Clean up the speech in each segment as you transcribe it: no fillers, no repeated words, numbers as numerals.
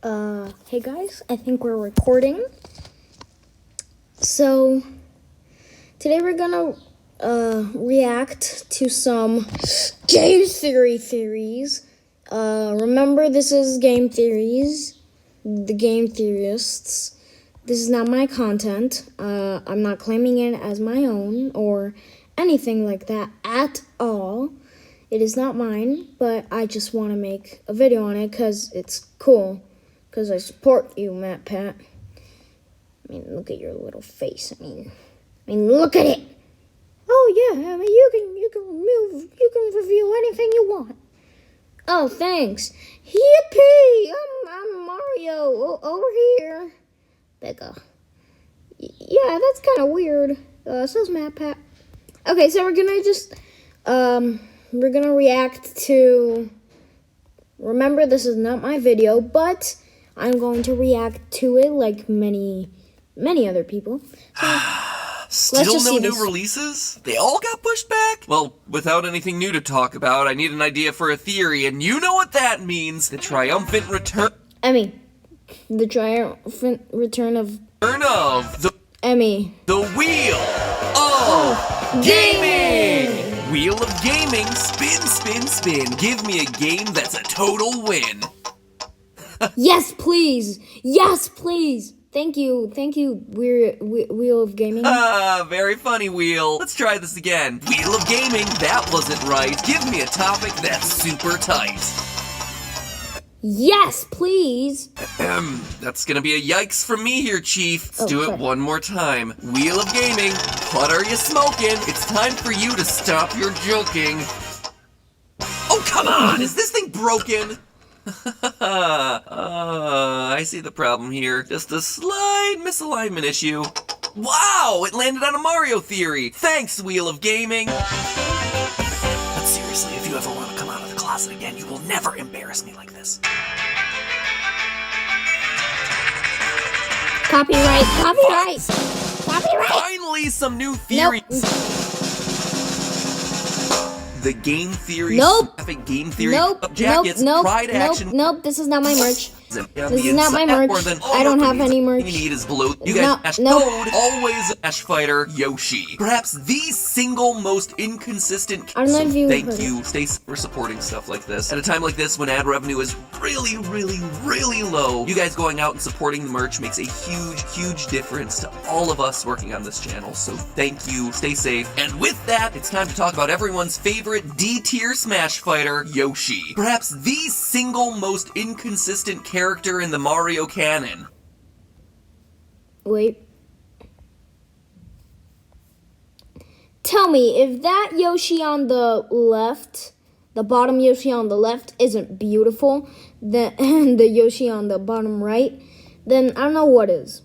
Hey guys, I think we're recording. So, today we're gonna, react to some game theories. Remember, this is game theories, the game theorists. This is not my content. I'm not claiming it as my own or anything like that at all. It is not mine, but I just want to make a video on it because it's cool. Because I support you, Matt Pat. I mean, look at your little face. I mean, look at it. Oh yeah, I mean, you can review anything you want. Oh, thanks. Yippee! I'm Mario over here. Becca. Yeah, that's kind of weird. So's Matt Pat. Okay, so we're gonna react to. Remember, this is not my video, but I'm going to react to it like many other people. So, Still no new releases? They all got pushed back? Well, without anything new to talk about, I need an idea for a theory, and you know what that means. The triumphant return... the triumphant return of... the Wheel of Gaming! Wheel of Gaming, spin, spin, spin. Give me a game that's a total win. Yes, please! Yes, please! Thank you, Wheel of Gaming. Very funny, Wheel. Let's try this again. Wheel of Gaming, that wasn't right. Give me a topic that's super tight. Yes, please! That's gonna be a yikes from me here, Chief. Let's do it one more time. Wheel of Gaming, what are you smoking? It's time for you to stop your joking. Oh, come on! Is this thing broken? I see the problem here. Just a slight misalignment issue. Wow! It landed on a Mario theory! Thanks, Wheel of Gaming! But seriously, if you ever want to come out of the closet again, you will never embarrass me like this. Copyright! Finally, some new theories! Nope. The game theory, Nope. Game theory, jackets, pride action. Nope, this is not my merch. This is not my merch. I don't have any merch. You need is below. You guys code, always Smash Fighter Yoshi. Perhaps the single most inconsistent. I don't know if you Thank you. Stay for supporting stuff like this. At a time like this, when ad revenue is really low, you guys going out and supporting the merch makes a huge difference to all of us working on this channel. So thank you. Stay safe. And with that, it's time to talk about everyone's favorite D-tier Smash Fighter, Yoshi. Perhaps the single most inconsistent character in the Mario canon. Wait. Tell me, if that Yoshi on the left, the bottom Yoshi on the left isn't beautiful, and the Yoshi on the bottom right, then I don't know what is.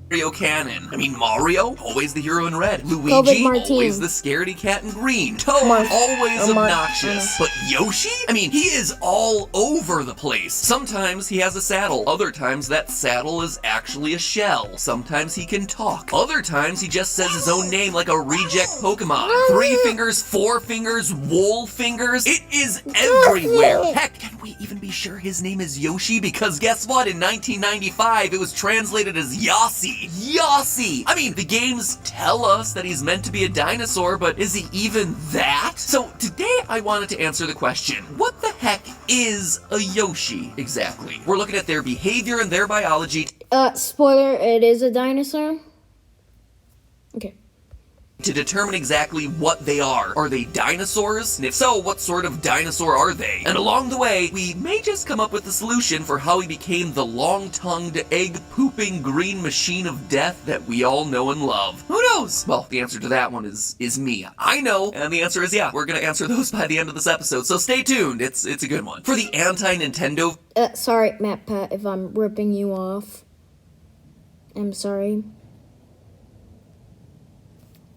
Mario canon. I mean, Mario, always the hero in red. Luigi, always the scaredy cat in green. Toad, always obnoxious. But Yoshi? I mean, he is all over the place. Sometimes he has a saddle. Other times that saddle is actually a shell. Sometimes he can talk. Other times he just says his own name like a reject Pokemon. 3 fingers, 4 fingers, wool fingers. It is everywhere. Heck, can we even be sure his name is Yoshi? Because guess what? In 1995, it was translated as Yossi. Yossi! I mean, the games tell us that he's meant to be a dinosaur, but is he even that? So today I wanted to answer the question, what the heck is a Yoshi exactly? We're looking at their behavior and their biology. Spoiler, it is a dinosaur. Okay. To determine exactly what they are. Are they dinosaurs? And if so, what sort of dinosaur are they? And along the way, we may just come up with a solution for how he became the long-tongued, egg-pooping green machine of death that we all know and love. Who knows? Well, the answer to that one is me. I know, and the answer is yeah. We're gonna answer those by the end of this episode, so stay tuned. It's a good one. For the anti-Nintendo... Sorry, Matt Pat, if I'm ripping you off. I'm sorry.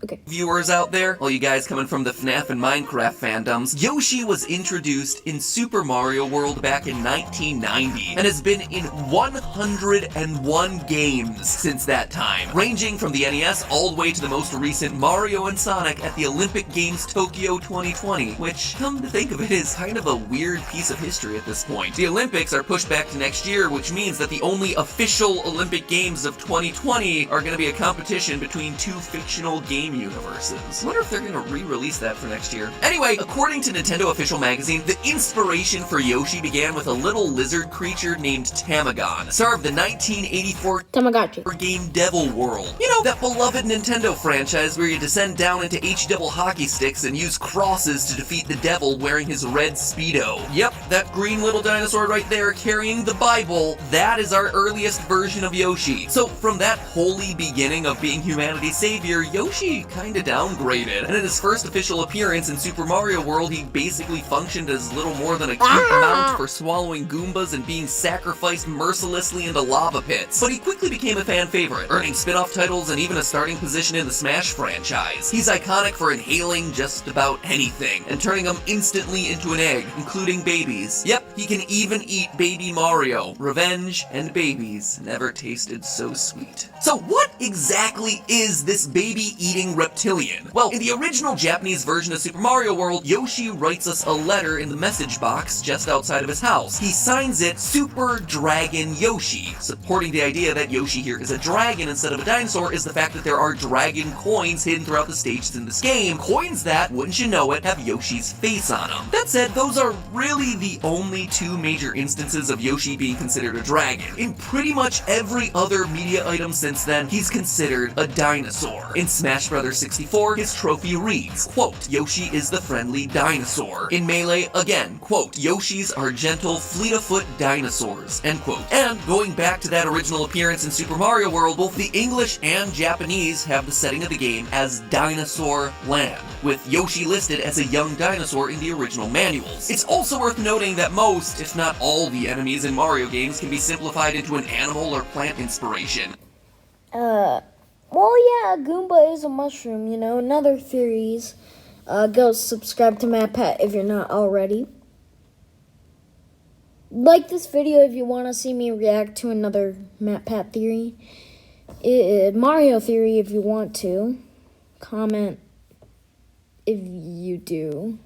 Okay. Viewers out there, all you guys coming from the FNAF and Minecraft fandoms, Yoshi was introduced in Super Mario World back in 1990 and has been in 101 games since that time, ranging from the NES all the way to the most recent Mario and Sonic at the Olympic Games Tokyo 2020, which, come to think of it, is kind of a weird piece of history at this point. The Olympics are pushed back to next year, which means that the only official Olympic Games of 2020 are going to be a competition between two fictional game universes. I wonder if they're going to re-release that for next year. Anyway, according to Nintendo Official Magazine, the inspiration for Yoshi began with a little lizard creature named Tamagon, star of the 1984 Tamagotchi game Devil World. You know, that beloved Nintendo franchise where you descend down into H-double hockey sticks and use crosses to defeat the devil wearing his red Speedo. Yep, that green little dinosaur right there carrying the Bible, that is our earliest version of Yoshi. So from that holy beginning of being humanity's savior, Yoshi kinda downgraded, and in his first official appearance in Super Mario World, he basically functioned as little more than a cute mount for swallowing Goombas and being sacrificed mercilessly into lava pits. But he quickly became a fan favorite, earning spin-off titles and even a starting position in the Smash franchise. He's iconic for inhaling just about anything, and turning them instantly into an egg, including babies. Yep, he can even eat Baby Mario. Revenge and babies never tasted so sweet. So what exactly is this baby-eating reptilian? Well, in the original Japanese version of Super Mario World, Yoshi writes us a letter in the message box just outside of his house. He signs it Super Dragon Yoshi. Supporting the idea that Yoshi here is a dragon instead of a dinosaur is the fact that there are dragon coins hidden throughout the stages in this game. Coins that, wouldn't you know it, have Yoshi's face on them. That said, those are really the only two major instances of Yoshi being considered a dragon. In pretty much every other media item since then, he's considered a dinosaur. In Smash Bros. 64, his trophy reads, quote, Yoshi is the friendly dinosaur. In Melee, again, quote, Yoshis are gentle, fleet-of-foot dinosaurs, end quote. And going back to that original appearance in Super Mario World, both the English and Japanese have the setting of the game as Dinosaur Land, with Yoshi listed as a young dinosaur in the original manuals. It's also worth noting that most, if not all, the enemies in Mario games can be simplified into an animal or plant inspiration. Well, yeah, Goomba is a mushroom, you know. Another theories. Go subscribe to MatPat if you're not already. Like this video if you want to see me react to another MatPat theory. Mario theory if you want to. Comment if you do.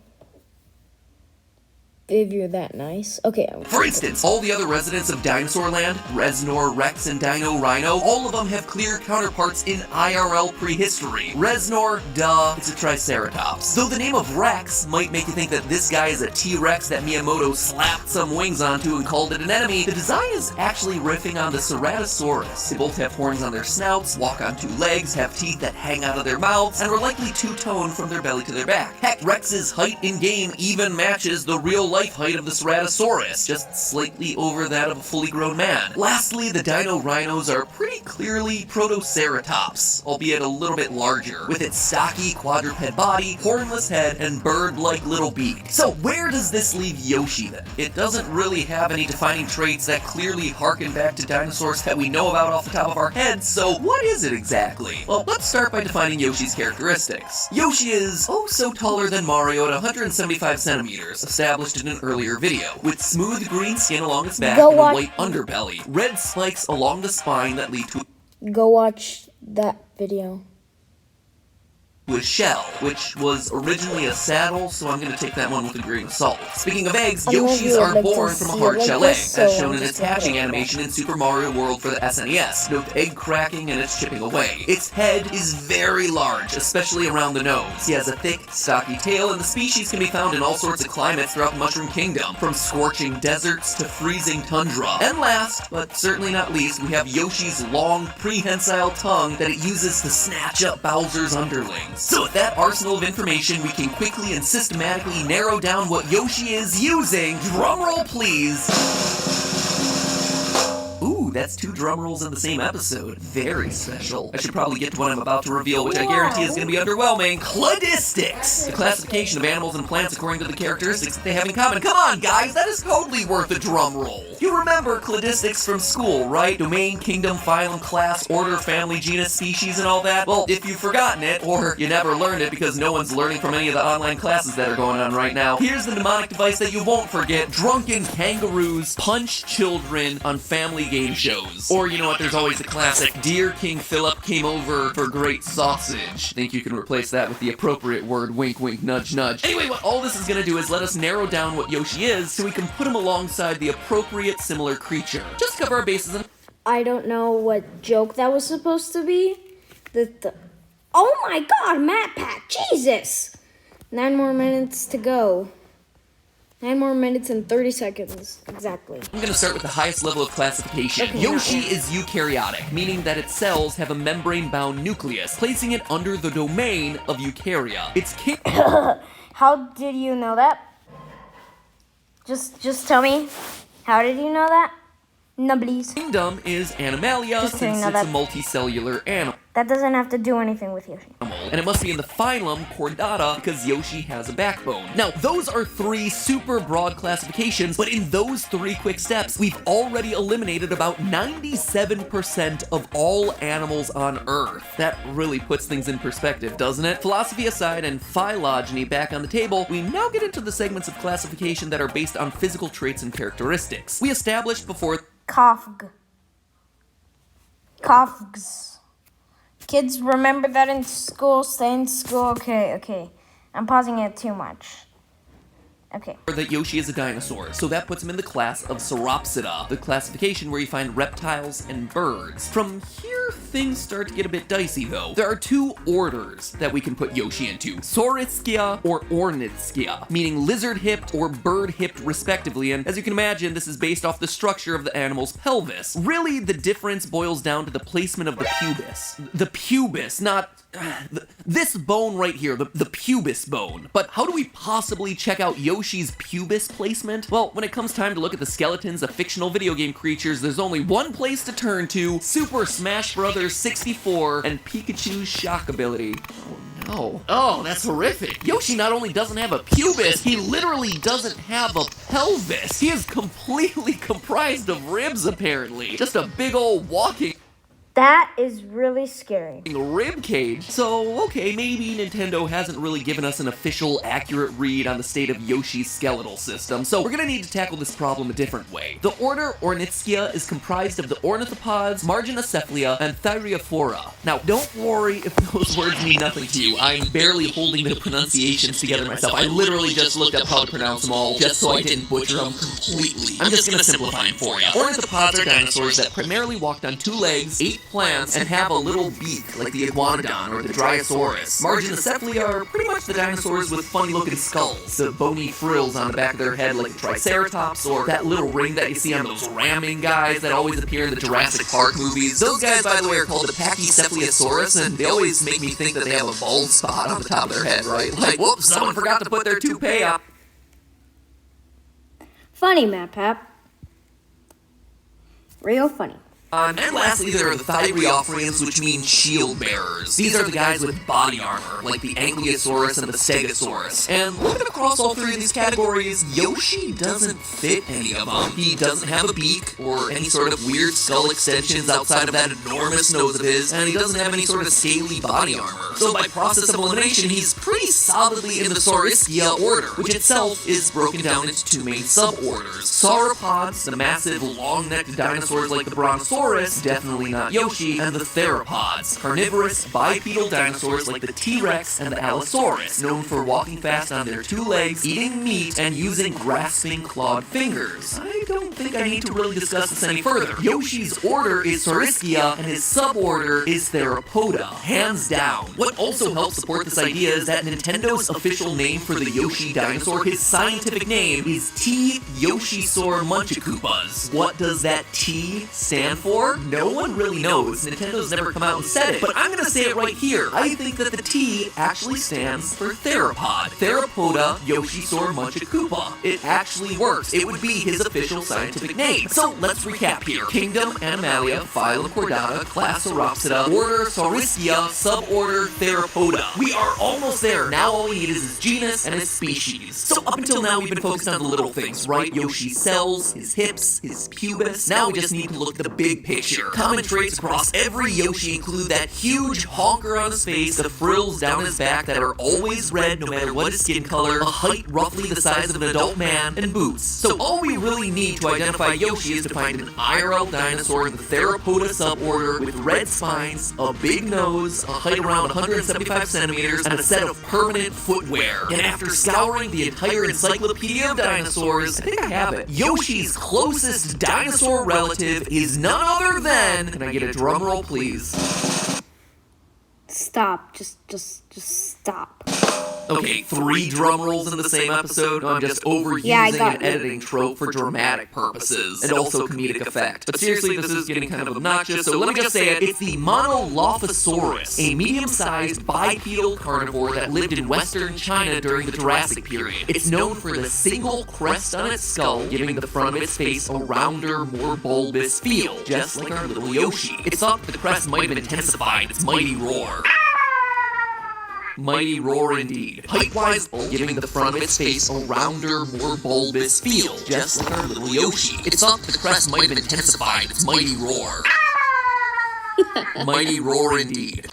If you're that nice. Okay. For instance, all the other residents of Dinosaur Land, Reznor, Rex, and Dino Rhino, all of them have clear counterparts in IRL prehistory. Reznor, duh, it's a Triceratops. Though the name of Rex might make you think that this guy is a T-Rex that Miyamoto slapped some wings onto and called it an enemy, the design is actually riffing on the Ceratosaurus. They both have horns on their snouts, walk on two legs, have teeth that hang out of their mouths, and are likely two-toned from their belly to their back. Heck, Rex's height in-game even matches the real-life height of the Ceratosaurus, just slightly over that of a fully grown man. Lastly, the Dino Rhinos are pretty clearly Protoceratops, albeit a little bit larger, with its stocky quadruped body, hornless head, and bird-like little beak. So where does this leave Yoshi then? It doesn't really have any defining traits that clearly harken back to dinosaurs that we know about off the top of our heads, so what is it exactly? Well, let's start by defining Yoshi's characteristics. Yoshi is oh so taller than Mario at 175 centimeters, established in an earlier video, with smooth green skin along its back and a white underbelly, red spikes along the spine that lead to Go watch that video. with shell, which was originally a saddle, so I'm going to take that one with a grain of salt. Speaking of eggs, Yoshis are born from a hard shell egg, as shown in its hatching animation in Super Mario World for the SNES. Note the egg cracking and it's chipping away. Its head is very large, especially around the nose. He has a thick, stocky tail, and the species can be found in all sorts of climates throughout the Mushroom Kingdom, from scorching deserts to freezing tundra. And last, but certainly not least, we have Yoshi's long, prehensile tongue that it uses to snatch up Bowser's underlings. So with that arsenal of information, we can quickly and systematically narrow down what Yoshi is using. Drumroll, please. Ooh, that's 2 drum rolls in the same episode. Very special. I should probably get to what I'm about to reveal, which I guarantee is going to be underwhelming. Cladistics! The classification of animals and plants according to the characteristics that they have in common. Come on, guys, that is totally worth a drum roll. You remember cladistics from school, right? Domain, kingdom, phylum, class, order, family, genus, species, and all that? Well, if you've forgotten it, or you never learned it because no one's learning from any of the online classes that are going on right now, here's the mnemonic device that you won't forget. Drunken kangaroos punch children on family game shows. Or, you know what, there's always the classic, Dear King Philip came over for great sausage. Think you can replace that with the appropriate word, wink, wink, nudge, nudge. Anyway, what all this is going to do is let us narrow down what Yoshi is so we can put him alongside the appropriate similar creature. Just cover our bases and... I don't know what joke that was supposed to be. Oh my god, Matt Pat, Jesus! 9 more minutes to go. 9 more minutes and 30 seconds, exactly. I'm gonna start with the highest level of classification. Okay, Yoshi is eukaryotic, meaning that its cells have a membrane-bound nucleus, placing it under the domain of eukarya. Its How did you know that? Just tell me. How did you know that? No, please. Kingdom is Animalia, since it's a multicellular animal. That doesn't have to do anything with Yoshi. And it must be in the phylum Chordata because Yoshi has a backbone. Now, those are 3 super broad classifications, but in those 3 quick steps, we've already eliminated about 97% of all animals on Earth. That really puts things in perspective, doesn't it? Philosophy aside and phylogeny back on the table, we now get into the segments of classification that are based on physical traits and characteristics. We established before... Kofgs. Kids, remember that in school, stay in school. Okay. I'm pausing it too much. Okay. That Yoshi is a dinosaur, so that puts him in the class of Sauropsida, the classification where you find reptiles and birds. From here, things start to get a bit dicey, though. There are 2 orders that we can put Yoshi into, Saurischia or Ornithschia, meaning lizard-hipped or bird-hipped respectively, and as you can imagine, this is based off the structure of the animal's pelvis. Really, the difference boils down to the placement of the pubis. The pubis, not... this bone right here, the pubis bone. But how do we possibly check out Yoshi's pubis placement? Well, when it comes time to look at the skeletons of fictional video game creatures, there's only one place to turn to: Super Smash Bros. 64 and Pikachu's shock ability. Oh no. Oh, that's horrific. Yoshi not only doesn't have a pubis, he literally doesn't have a pelvis. He is completely comprised of ribs, apparently. Just a big old walking... That is really scary. Rib cage. So, okay, maybe Nintendo hasn't really given us an official, accurate read on the state of Yoshi's skeletal system, so we're gonna need to tackle this problem a different way. The order Ornithschia is comprised of the ornithopods, Marginocephalia, and Thyreophora. Now, don't worry if those words mean nothing to you. I'm barely holding the pronunciations together myself. I literally just looked up how to pronounce them all, just so I didn't butcher them completely. I'm just gonna simplify them for you. Ornithopods are dinosaurs that primarily walked on 2 legs, 8 plants, and have a little beak, like the iguanodon or the Dryosaurus. Marginocephalia are pretty much the dinosaurs with funny-looking skulls, the bony frills on the back of their head like the Triceratops, or that little ring that you see on those ramming guys that always appear in the Jurassic Park movies. Those guys, by the way, are called the Pachycephalosaurus, and they always make me think that they have a bald spot on the top of their head, right? Like, whoops, someone forgot to put their toupee up. Funny, Matt Pap. Real funny. And lastly, there are the Thyreophorians, which mean shield bearers. These are the guys with body armor, like the Ankylosaurus and the Stegosaurus. And looking across all 3 of these categories, Yoshi doesn't fit any of them. He doesn't have a beak, or any sort of weird skull extensions outside of that enormous nose of his, and he doesn't have any sort of scaly body armor. So by process of elimination, he's pretty solidly in the Saurischia order, which itself is broken down into 2 main suborders. Sauropods, the massive, long-necked dinosaurs like the Brontosaurus, definitely not Yoshi, and the theropods, carnivorous, bipedal dinosaurs like the T-Rex and the Allosaurus, known for walking fast on their 2 legs, eating meat, and using grasping clawed fingers. I don't think I need to really discuss this any further. Yoshi's order is Saurischia, and his suborder is Theropoda, hands down. What also helps support this idea is that Nintendo's official name for the Yoshi dinosaur, his scientific name, is T. YOSHISAUR MUNCHAKOOPAS. What does that T stand for? dinosaur? No one really knows. Nintendo's never come out and said it, but I'm gonna say it right here. I think that the T actually stands for theropod. Theropoda YOSHISAUR MUNCHAKOOPA. It actually works. It would be his official scientific name. So let's recap here. Kingdom, Animalia, Phylum Chordata, Class Sauropsida, Order Saurischia, Suborder Theropoda. We are almost there. Now all we need is his genus and his species. So up until now we've been focused on the little things, right? Yoshi's cells, his hips, his pubis. Now we just need to look at the big picture. Common traits across every Yoshi include that huge honker on his face, the frills down his back that are always red no matter what his skin color, a height roughly the size of an adult man, and boots. So all we really need to identify Yoshi is to find an IRL dinosaur in the Theropoda suborder with red spines, a big nose, a height around 175 centimeters, and a set of permanent footwear. And after scouring the entire encyclopedia of dinosaurs, I think I have it. Yoshi's closest dinosaur relative is none other than... Can I get a drum roll, please? Stop. Just stop. Okay, 3 drum rolls in the same episode? No, I'm just overusing an editing trope for dramatic purposes and also comedic effect. But seriously, this is getting kind of obnoxious, so let me just say it. It's the Monolophosaurus, a medium-sized bipedal carnivore that lived in western China during the Jurassic period. It's known for the single crest on its skull, giving the front of its face a rounder, more bulbous feel, just like our little Yoshi. It's thought that the crest might have intensified its mighty roar. Mighty roar indeed. Height-wise, giving the front of its face a rounder, more bulbous feel, just like our little Yoshi. It's thought the crest might have intensified its mighty roar. Mighty roar indeed.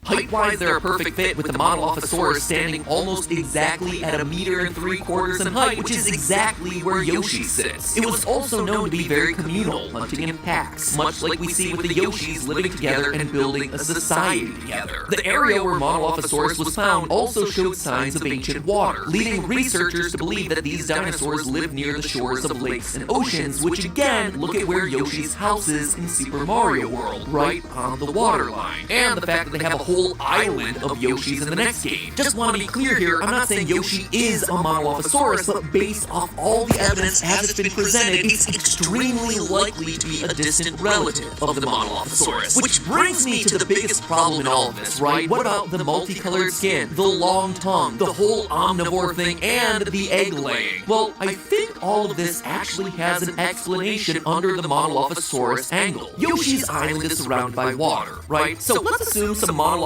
Height-wise, they're a perfect fit with the Monolophosaurus standing almost exactly at 1.75 meters in height, which is exactly where Yoshi sits. It was also known to be very communal, hunting in packs, much like we see with the Yoshis living together and building a society together. The area where Monolophosaurus was found also showed signs of ancient water, leading researchers to believe that these dinosaurs lived near the shores of lakes and oceans, which again, look at where Yoshi's house is in Super Mario World, right on the waterline, and the fact that they have a whole island of Yoshis in the next game. Just want to be clear here, I'm not saying Yoshi is a Monolophosaurus, but based off all the evidence as it's been presented, it's extremely likely to be a distant relative of the Monolophosaurus. Which brings me to the biggest problem in all of this, right? What about the multicolored skin, the long tongue, the whole omnivore thing, and the egg laying? Well, I think all of this actually has an explanation under the Monolophosaurus angle. Yoshi's island is surrounded by water, right? So let's assume some Monolophosauri,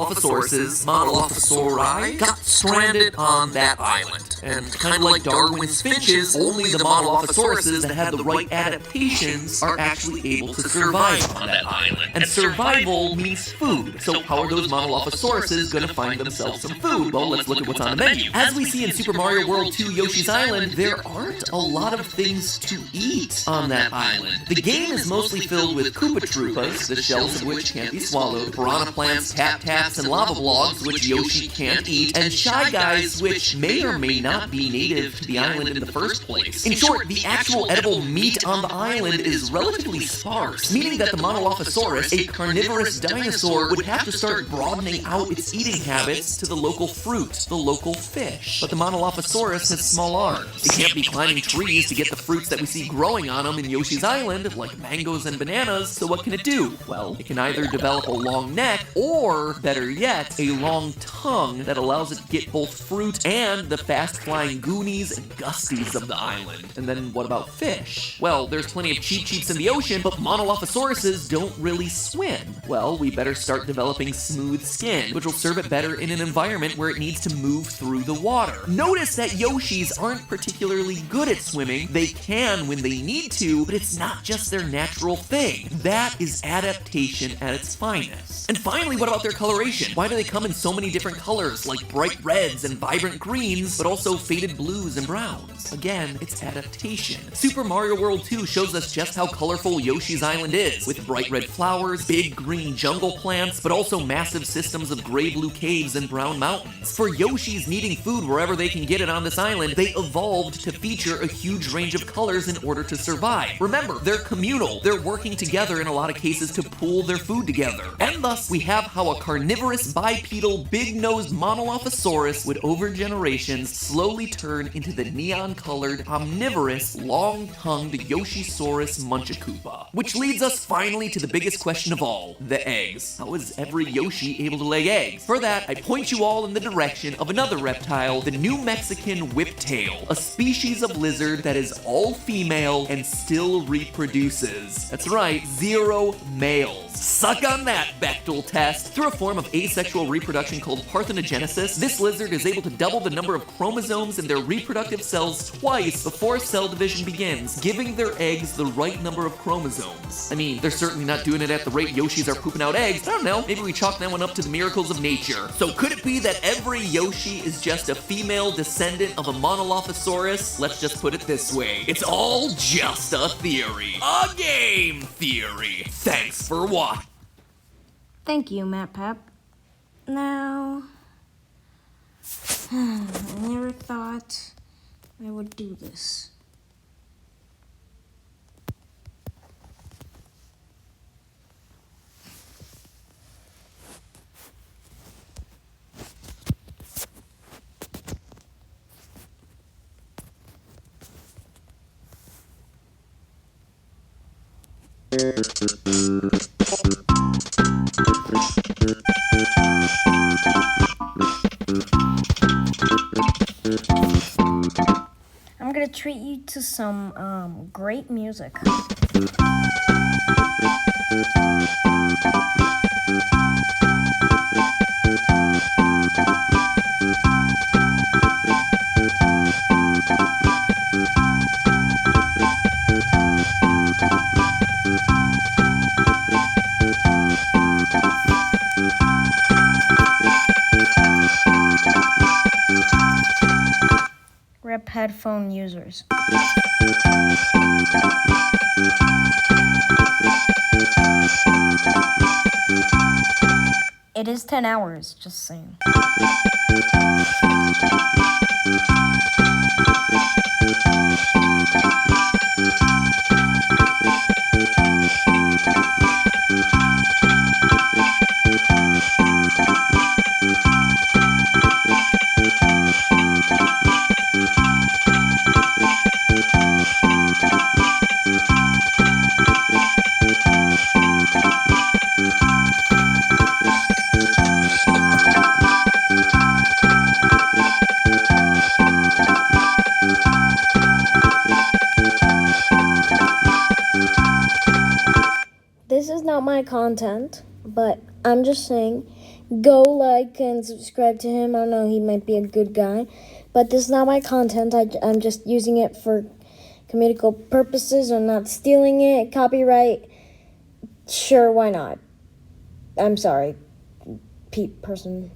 got stranded on that island. And kind of like Darwin's finches, only the Monolophosauruses that had the right adaptations are actually able to survive on that island. And survival means food. So how are those Monolophosauruses going to find themselves some food? Well, let's look at what's on the menu. As we see in Super Mario World 2 Yoshi's Island, there aren't a lot of things to eat on that island. The game is mostly filled with Koopa Troopas, the shells of which can't be swallowed, piranha plants, tap-taps, and lava blogs, which Yoshi can't eat, and Shy Guys, which may or may not be native to the island in the first place. In short, the actual edible meat on the island is relatively sparse, meaning that the Monolophosaurus, a carnivorous dinosaur, would have to start broadening out its eating habits to the local fruit, the local fish. But the Monolophosaurus has small arms. It can't be climbing trees to get the fruits that we see growing on them in Yoshi's Island, like mangoes and bananas, so what can it do? Well, it can either develop a long neck, or, better yet, a long tongue that allows it to get both fruit and the fast-flying goonies and gusties of the island. And then what about fish? Well, there's plenty of cheap-cheeps in the ocean, but Monolophosauruses don't really swim. Well, we better start developing smooth skin, which will serve it better in an environment where it needs to move through the water. Notice that Yoshis aren't particularly good at swimming. They can when they need to, but it's not just their natural thing. That is adaptation at its finest. And finally, what about their coloration? Why do they come in so many different colors, like bright reds and vibrant greens, but also faded blues and browns? Again, it's adaptation. Super Mario World 2 shows us just how colorful Yoshi's Island is, with bright red flowers, big green jungle plants, but also massive systems of gray-blue caves and brown mountains. For Yoshis needing food wherever they can get it on this island, they evolved to feature a huge range of colors in order to survive. Remember, they're communal. They're working together in a lot of cases to pool their food together. And thus, we have how a carnivorous carnivorous bipedal big-nosed Monolophosaurus would over generations slowly turn into the neon-colored omnivorous long-tongued Yoshisaurus Munchakoopa. Which leads us finally to the biggest question of all, the eggs. How is every Yoshi able to lay eggs? For that, I point you all in the direction of another reptile, the New Mexican whiptail, a species of lizard that is all female and still reproduces. That's right, 0 males. Suck on that, Bechtel test. Through a form of asexual reproduction called parthenogenesis, this lizard is able to double the number of chromosomes in their reproductive cells twice before cell division begins, giving their eggs the right number of chromosomes. I mean, they're certainly not doing it at the rate Yoshis are pooping out eggs. I don't know, maybe we chalk that one up to the miracles of nature. So could it be that every Yoshi is just a female descendant of a Monolophosaurus? Let's just put it this way. It's all just a theory. A game theory. Thanks for watching. Thank you, Matt Pep. Now, I never thought I would do this. I'm gonna treat you to some great music. Rep headphone users. It is 10 hours, just saying. This is not my content, but I'm just saying, go like and subscribe to him. I don't know, he might be a good guy, but this is not my content. I'm just using it for comedical purposes. I'm not stealing it. Copyright, sure, why not? I'm sorry, person.